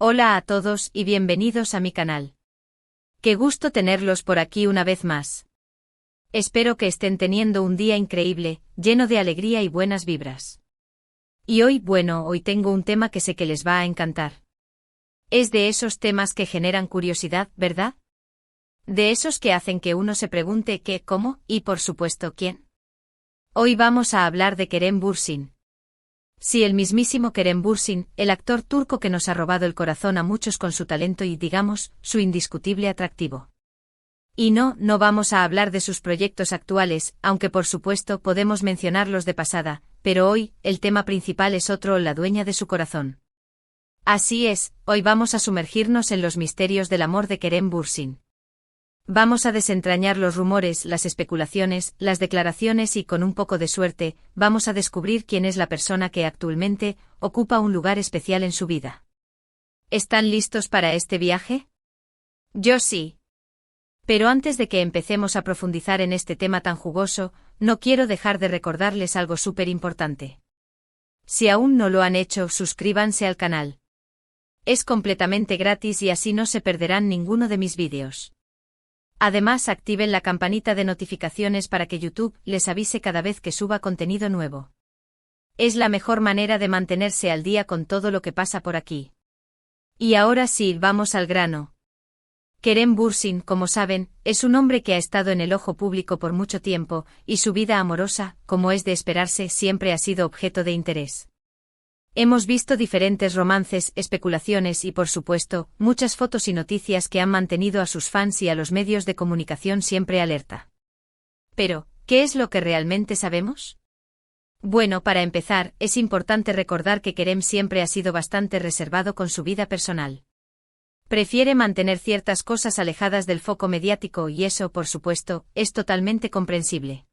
Hola a todos y bienvenidos a mi canal. Qué gusto tenerlos por aquí una vez más. Espero que estén teniendo un día increíble, lleno de alegría y buenas vibras. Y hoy tengo un tema que sé que les va a encantar. Es de esos temas que generan curiosidad, ¿verdad? De esos que hacen que uno se pregunte qué, cómo, y por supuesto quién. Hoy vamos a hablar de Kerem Bürsin. Sí, el mismísimo Kerem Bürsin, el actor turco que nos ha robado el corazón a muchos con su talento y, digamos, su indiscutible atractivo. Y no vamos a hablar de sus proyectos actuales, aunque por supuesto podemos mencionarlos de pasada, pero hoy, el tema principal es otro, la dueña de su corazón. Así es, hoy vamos a sumergirnos en los misterios del amor de Kerem Bürsin. Vamos a desentrañar los rumores, las especulaciones, las declaraciones y, con un poco de suerte, vamos a descubrir quién es la persona que actualmente ocupa un lugar especial en su vida. ¿Están listos para este viaje? Yo sí. Pero antes de que empecemos a profundizar en este tema tan jugoso, no quiero dejar de recordarles algo súper importante. Si aún no lo han hecho, suscríbanse al canal. Es completamente gratis y así no se perderán ninguno de mis vídeos. Además, activen la campanita de notificaciones para que YouTube les avise cada vez que suba contenido nuevo. Es la mejor manera de mantenerse al día con todo lo que pasa por aquí. Y ahora sí, vamos al grano. Kerem Bürsin, como saben, es un hombre que ha estado en el ojo público por mucho tiempo, y su vida amorosa, como es de esperarse, siempre ha sido objeto de interés. Hemos visto diferentes romances, especulaciones y, por supuesto, muchas fotos y noticias que han mantenido a sus fans y a los medios de comunicación siempre alerta. Pero, ¿qué es lo que realmente sabemos? Bueno, para empezar, es importante recordar que Kerem siempre ha sido bastante reservado con su vida personal. Prefiere mantener ciertas cosas alejadas del foco mediático y eso, por supuesto, es totalmente comprensible.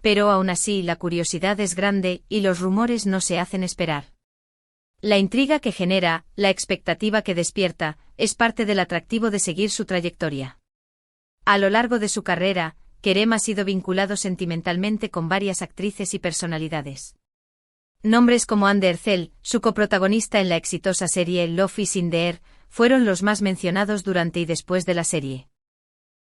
Pero aún así, la curiosidad es grande y los rumores no se hacen esperar. La intriga que genera, la expectativa que despierta, es parte del atractivo de seguir su trayectoria. A lo largo de su carrera, Kerem ha sido vinculado sentimentalmente con varias actrices y personalidades. Nombres como Hande Erçel, su coprotagonista en la exitosa serie Love is in the Air, fueron los más mencionados durante y después de la serie.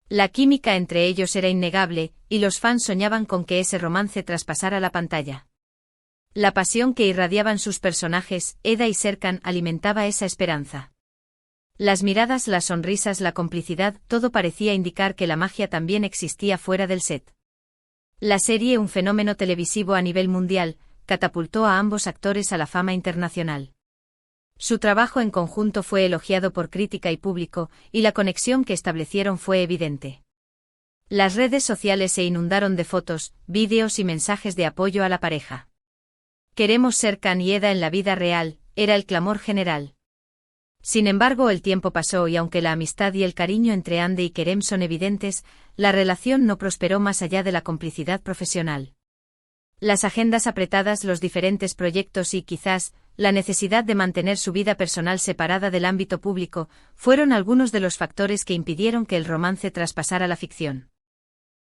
La química entre ellos era innegable, y los fans soñaban con que ese romance traspasara la pantalla. La pasión que irradiaban sus personajes, Eda y Serkan, alimentaba esa esperanza. Las miradas, las sonrisas, la complicidad, todo parecía indicar que la magia también existía fuera del set. La serie, un fenómeno televisivo a nivel mundial, catapultó a ambos actores a la fama internacional. Su trabajo en conjunto fue elogiado por crítica y público, y la conexión que establecieron fue evidente. Las redes sociales se inundaron de fotos, vídeos y mensajes de apoyo a la pareja. Queremos Serkan y Eda en la vida real, era el clamor general. Sin embargo, el tiempo pasó y aunque la amistad y el cariño entre Hande y Kerem son evidentes, la relación no prosperó más allá de la complicidad profesional. Las agendas apretadas, los diferentes proyectos y, quizás, la necesidad de mantener su vida personal separada del ámbito público, fueron algunos de los factores que impidieron que el romance traspasara la ficción.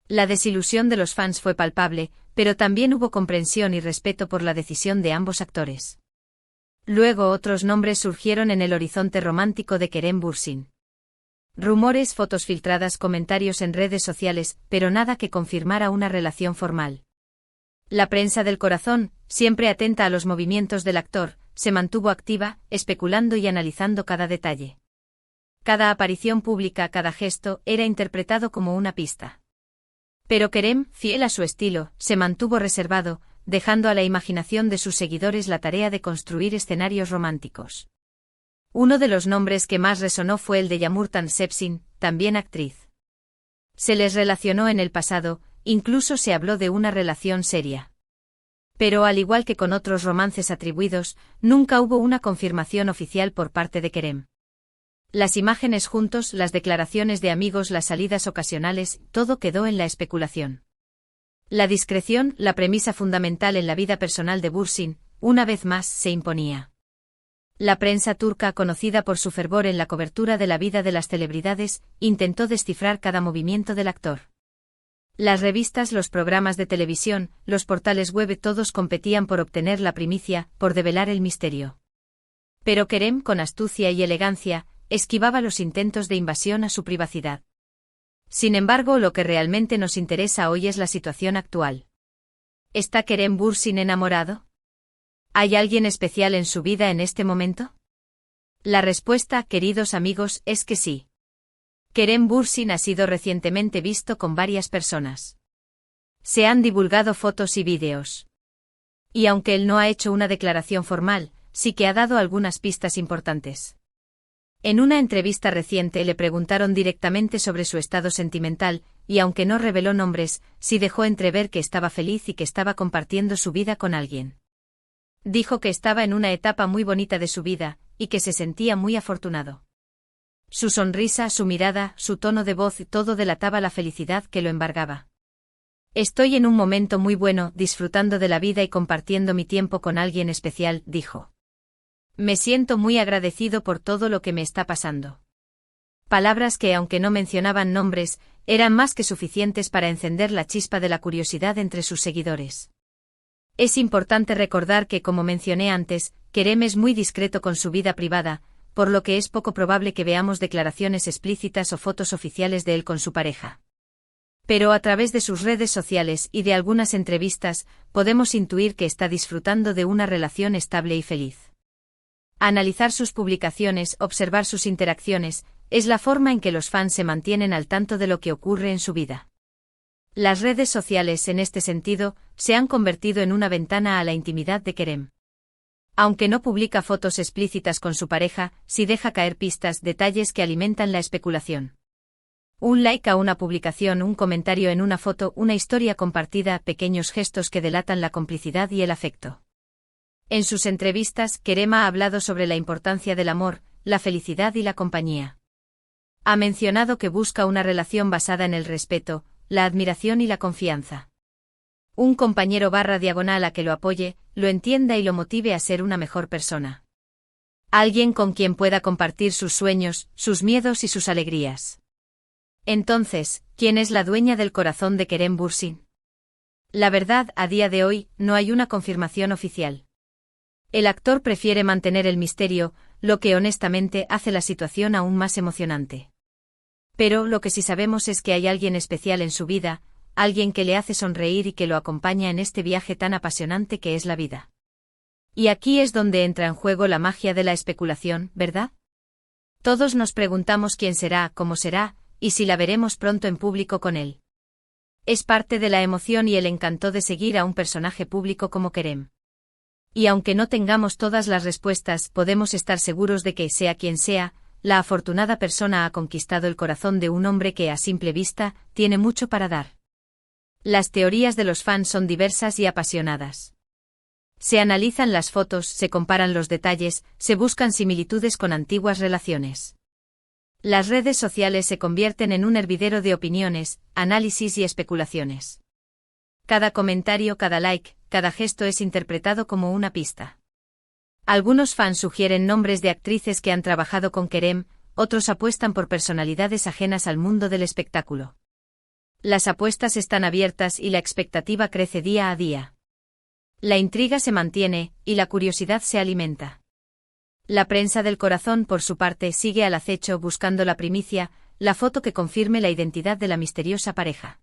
La desilusión de los fans fue palpable, pero también hubo comprensión y respeto por la decisión de ambos actores. Luego otros nombres surgieron en el horizonte romántico de Kerem Bürsin. Rumores, fotos filtradas, comentarios en redes sociales, pero nada que confirmara una relación formal. La prensa del corazón, siempre atenta a los movimientos del actor, se mantuvo activa, especulando y analizando cada detalle. Cada aparición pública, cada gesto, era interpretado como una pista. Pero Kerem, fiel a su estilo, se mantuvo reservado, dejando a la imaginación de sus seguidores la tarea de construir escenarios románticos. Uno de los nombres que más resonó fue el de Yağmurtan Sepsin, también actriz. Se les relacionó en el pasado, incluso se habló de una relación seria. Pero al igual que con otros romances atribuidos, nunca hubo una confirmación oficial por parte de Kerem. Las imágenes juntos, las declaraciones de amigos, las salidas ocasionales, todo quedó en la especulación. La discreción, la premisa fundamental en la vida personal de Bürsin, una vez más se imponía. La prensa turca, conocida por su fervor en la cobertura de la vida de las celebridades, intentó descifrar cada movimiento del actor. Las revistas, los programas de televisión, los portales web, todos competían por obtener la primicia, por develar el misterio. Pero Kerem, con astucia y elegancia, esquivaba los intentos de invasión a su privacidad. Sin embargo, lo que realmente nos interesa hoy es la situación actual. ¿Está Kerem Bürsin enamorado? ¿Hay alguien especial en su vida en este momento? La respuesta, queridos amigos, es que sí. Kerem Bürsin ha sido recientemente visto con varias personas. Se han divulgado fotos y vídeos. Y aunque él no ha hecho una declaración formal, sí que ha dado algunas pistas importantes. En una entrevista reciente le preguntaron directamente sobre su estado sentimental, y aunque no reveló nombres, sí dejó entrever que estaba feliz y que estaba compartiendo su vida con alguien. Dijo que estaba en una etapa muy bonita de su vida, y que se sentía muy afortunado. Su sonrisa, su mirada, su tono de voz, todo delataba la felicidad que lo embargaba. Estoy en un momento muy bueno, disfrutando de la vida y compartiendo mi tiempo con alguien especial, dijo. Me siento muy agradecido por todo lo que me está pasando. Palabras que, aunque no mencionaban nombres, eran más que suficientes para encender la chispa de la curiosidad entre sus seguidores. Es importante recordar que, como mencioné antes, Kerem es muy discreto con su vida privada, por lo que es poco probable que veamos declaraciones explícitas o fotos oficiales de él con su pareja. Pero a través de sus redes sociales y de algunas entrevistas, podemos intuir que está disfrutando de una relación estable y feliz. Analizar sus publicaciones, observar sus interacciones, es la forma en que los fans se mantienen al tanto de lo que ocurre en su vida. Las redes sociales, en este sentido, se han convertido en una ventana a la intimidad de Kerem. Aunque no publica fotos explícitas con su pareja, sí deja caer pistas, detalles que alimentan la especulación. Un like a una publicación, un comentario en una foto, una historia compartida, pequeños gestos que delatan la complicidad y el afecto. En sus entrevistas, Kerem ha hablado sobre la importancia del amor, la felicidad y la compañía. Ha mencionado que busca una relación basada en el respeto, la admiración y la confianza. Un compañero /diagonal a que lo apoye, lo entienda y lo motive a ser una mejor persona. Alguien con quien pueda compartir sus sueños, sus miedos y sus alegrías. Entonces, ¿quién es la dueña del corazón de Kerem Bürsin? La verdad, a día de hoy, no hay una confirmación oficial. El actor prefiere mantener el misterio, lo que honestamente hace la situación aún más emocionante. Pero lo que sí sabemos es que hay alguien especial en su vida, alguien que le hace sonreír y que lo acompaña en este viaje tan apasionante que es la vida. Y aquí es donde entra en juego la magia de la especulación, ¿verdad? Todos nos preguntamos quién será, cómo será, y si la veremos pronto en público con él. Es parte de la emoción y el encanto de seguir a un personaje público como Kerem. Y aunque no tengamos todas las respuestas, podemos estar seguros de que, sea quien sea, la afortunada persona ha conquistado el corazón de un hombre que, a simple vista, tiene mucho para dar. Las teorías de los fans son diversas y apasionadas. Se analizan las fotos, se comparan los detalles, se buscan similitudes con antiguas relaciones. Las redes sociales se convierten en un hervidero de opiniones, análisis y especulaciones. Cada comentario, cada like, cada gesto es interpretado como una pista. Algunos fans sugieren nombres de actrices que han trabajado con Kerem, otros apuestan por personalidades ajenas al mundo del espectáculo. Las apuestas están abiertas y la expectativa crece día a día. La intriga se mantiene, y la curiosidad se alimenta. La prensa del corazón, por su parte, sigue al acecho buscando la primicia, la foto que confirme la identidad de la misteriosa pareja.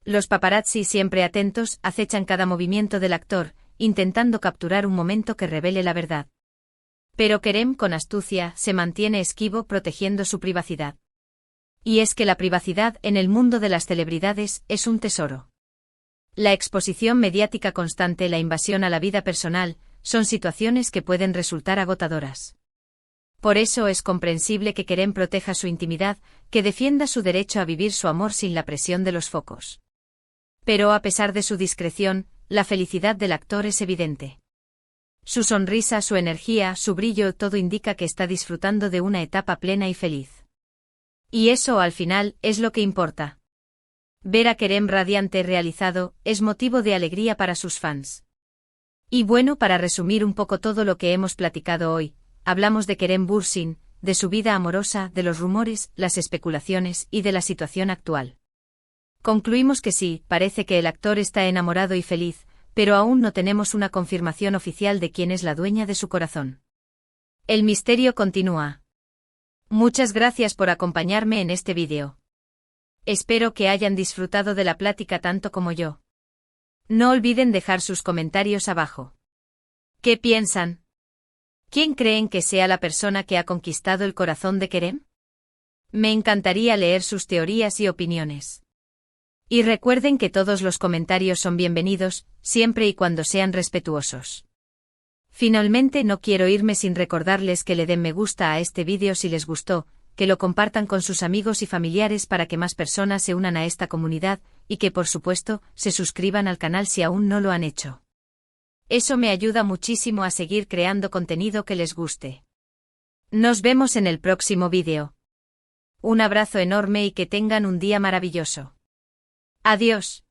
Los paparazzi, siempre atentos, acechan cada movimiento del actor, intentando capturar un momento que revele la verdad. Pero Kerem, con astucia, se mantiene esquivo, protegiendo su privacidad. Y es que la privacidad, en el mundo de las celebridades, es un tesoro. La exposición mediática constante, la invasión a la vida personal, son situaciones que pueden resultar agotadoras. Por eso es comprensible que Kerem proteja su intimidad, que defienda su derecho a vivir su amor sin la presión de los focos. Pero a pesar de su discreción, la felicidad del actor es evidente. Su sonrisa, su energía, su brillo, todo indica que está disfrutando de una etapa plena y feliz. Y eso, al final, es lo que importa. Ver a Kerem radiante, realizado, es motivo de alegría para sus fans. Y bueno, para resumir un poco todo lo que hemos platicado hoy, hablamos de Kerem Bürsin, de su vida amorosa, de los rumores, las especulaciones y de la situación actual. Concluimos que sí, parece que el actor está enamorado y feliz, pero aún no tenemos una confirmación oficial de quién es la dueña de su corazón. El misterio continúa. Muchas gracias por acompañarme en este vídeo. Espero que hayan disfrutado de la plática tanto como yo. No olviden dejar sus comentarios abajo. ¿Qué piensan? ¿Quién creen que sea la persona que ha conquistado el corazón de Kerem? Me encantaría leer sus teorías y opiniones. Y recuerden que todos los comentarios son bienvenidos, siempre y cuando sean respetuosos. Finalmente no quiero irme sin recordarles que le den me gusta a este vídeo si les gustó, que lo compartan con sus amigos y familiares para que más personas se unan a esta comunidad, y que por supuesto, se suscriban al canal si aún no lo han hecho. Eso me ayuda muchísimo a seguir creando contenido que les guste. Nos vemos en el próximo vídeo. Un abrazo enorme y que tengan un día maravilloso. Adiós.